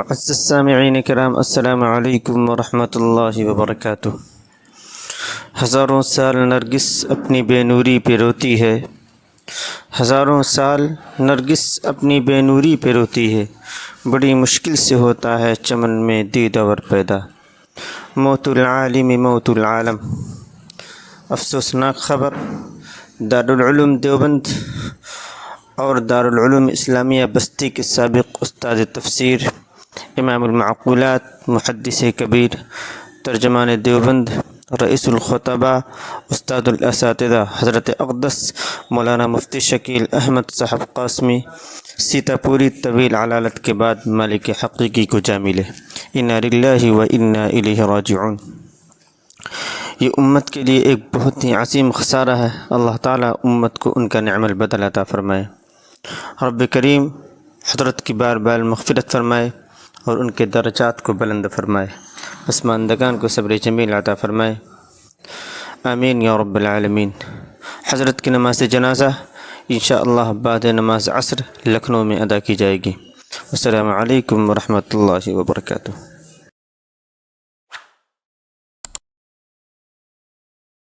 معزز سامعین کرام، السلام علیکم ورحمۃ اللہ وبرکاتہ۔ ہزاروں سال نرگس اپنی بے نوری پہ روتی ہے، ہزاروں سال نرگس اپنی بے نوری پہ روتی ہے، بڑی مشکل سے ہوتا ہے چمن میں دیدور پیدا، موت العالم موت العالم۔ افسوسناک خبر، دارالعلوم دیوبند اور دارالعلوم اسلامیہ بستی کے سابق استاد تفسیر، امام المعقولات، محدث کبیر، ترجمان دیوبند، رئیس الخطباء، استاد الاساتذہ حضرت اقدس مولانا مفتی شکیل احمد صاحب قاسمی سیتا پوری طویل علالت کے بعد مالک حقیقی کو جا ملے۔ انا للہ و انا الیہ راجعون۔ یہ امت کے لیے ایک بہت ہی عظیم خسارہ ہے۔ اللہ تعالیٰ امت کو ان کا نعم البدل عطا فرمائے۔ رب کریم حضرت کی بار بار مغفرت فرمائے اور ان کے درجات کو بلند فرمائے، پسماندگان کو صبر جمیل عطا فرمائے، آمین یا رب العالمین۔ حضرت کی نماز جنازہ انشاءاللہ بعد نماز عصر لکھنؤ میں ادا کی جائے گی۔ السلام علیکم ورحمۃ اللہ وبرکاتہ۔